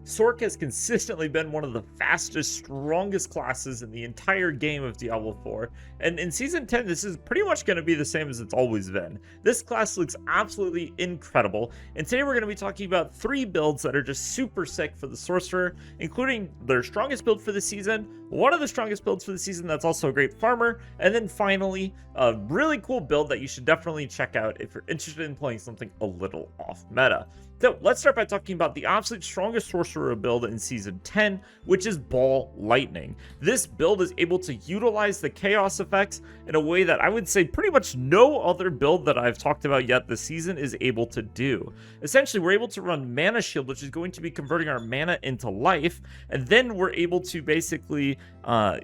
Sorc has consistently been one of the fastest, strongest classes in the entire game of Diablo 4, and in Season 10 this is pretty much going to be the same as it's always been. This class looks absolutely incredible, and today we're going to be talking about 3 builds that are just super sick for the Sorcerer, including their strongest build for the season, one of the strongest builds for the season that's also a great farmer, and then finally, a really cool build that you should definitely check out if you're interested in playing something a little off meta. So let's start by talking about the absolute strongest Sorcerer build in Season 10, which is Ball Lightning. This build is able to utilize the chaos effects in a way that I would say pretty much no other build that I've talked about yet this season is able to do. Essentially, we're able to run Mana Shield, which is going to be converting our mana into life, and then we're able to basically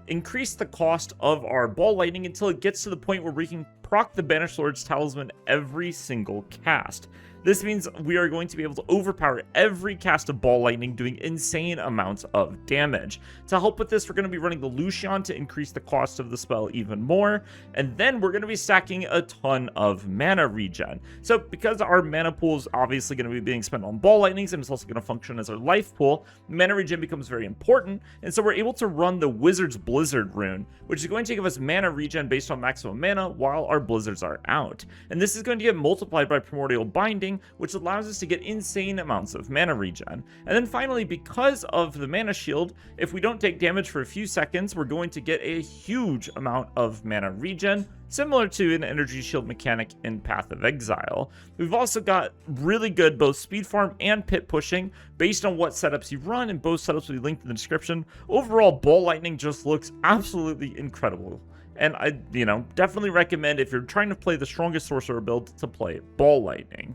increase the cost of our Ball Lightning until it gets to the point where we can proc the Banished Lord's Talisman every single cast. This means we are going to be able to overpower every cast of Ball Lightning, doing insane amounts of damage. To help with this, we're going to be running the Lucian to increase the cost of the spell even more, and then we're going to be stacking a ton of mana regen. So because our mana pool is obviously going to be being spent on Ball Lightnings, and it's also going to function as our life pool, mana regen becomes very important, and so we're able to run the Wizard's Blizzard rune, which is going to give us mana regen based on maximum mana while our blizzards are out. And this is going to get multiplied by Primordial Binding, which allows us to get insane amounts of mana regen. And then finally, because of the mana shield, if we don't take damage for a few seconds, we're going to get a huge amount of mana regen, similar to an energy shield mechanic in Path of Exile. We've also got really good both speed farm and pit pushing based on what setups you run, and both setups will be linked in the description. Overall, Ball Lightning just looks absolutely incredible. And I, definitely recommend, if you're trying to play the strongest Sorcerer build, to play Ball Lightning.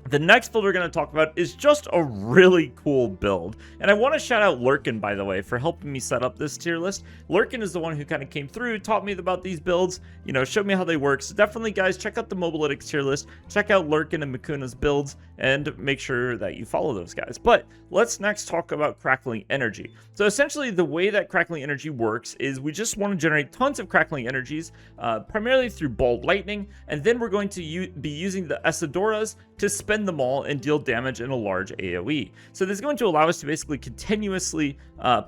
The next build we're going to talk about is just a really cool build. And I want to shout out Lurkin, by the way, for helping me set up this tier list. Lurkin is the one who kind of came through, taught me about these builds, showed me how they work. So definitely, guys, check out the Mobalytics tier list, check out Lurkin and Makuna's builds, and make sure that you follow those guys. But let's next talk about Crackling Energy. So essentially, the way that Crackling Energy works is we just want to generate tons of Crackling Energies, primarily through Ball Lightning, and then we're going to be using the Esidoras to spend them all and deal damage in a large AoE. So this is going to allow us to basically continuously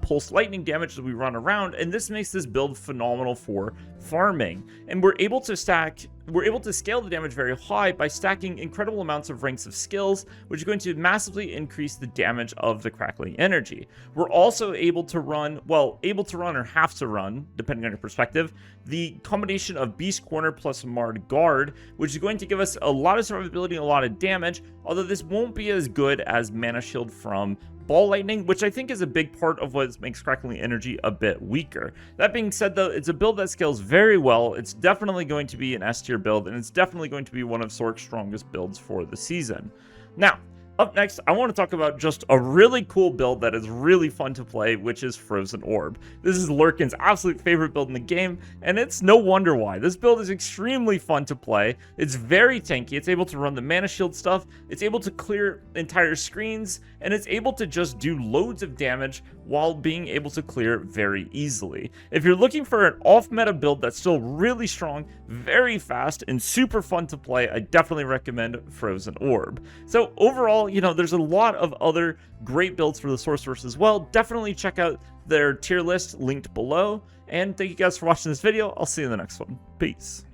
pulse lightning damage as we run around, and this makes this build phenomenal for farming. And we're able to scale the damage very high by stacking incredible amounts of ranks of skills, which is going to massively increase the damage of the Crackling Energy. We're also able to run or have to run, depending on your perspective, the combination of Beast Corner plus Marred Guard, which is going to give us a lot of survivability and a lot of damage, although this won't be as good as Mana Shield from Ball Lightning, which I think is a big part of what makes Crackling Energy a bit weaker. That being said, though, it's a build that scales very well. It's definitely going to be an S tier build, and it's definitely going to be one of Sorc's strongest builds for the season. Now, up next, I want to talk about just a really cool build that is really fun to play, which is Frozen Orb. This is Lurkin's absolute favorite build in the game, and it's no wonder why. This build is extremely fun to play. It's very tanky. It's able to run the Mana Shield stuff. It's able to clear entire screens, and it's able to just do loads of damage while being able to clear very easily. If you're looking for an off-meta build that's still really strong, very fast, and super fun to play, I definitely recommend Frozen Orb. So overall, there's a lot of other great builds for the Sorcerers as well. Definitely check out their tier list linked below. And thank you guys for watching this video. I'll see you in the next one. Peace.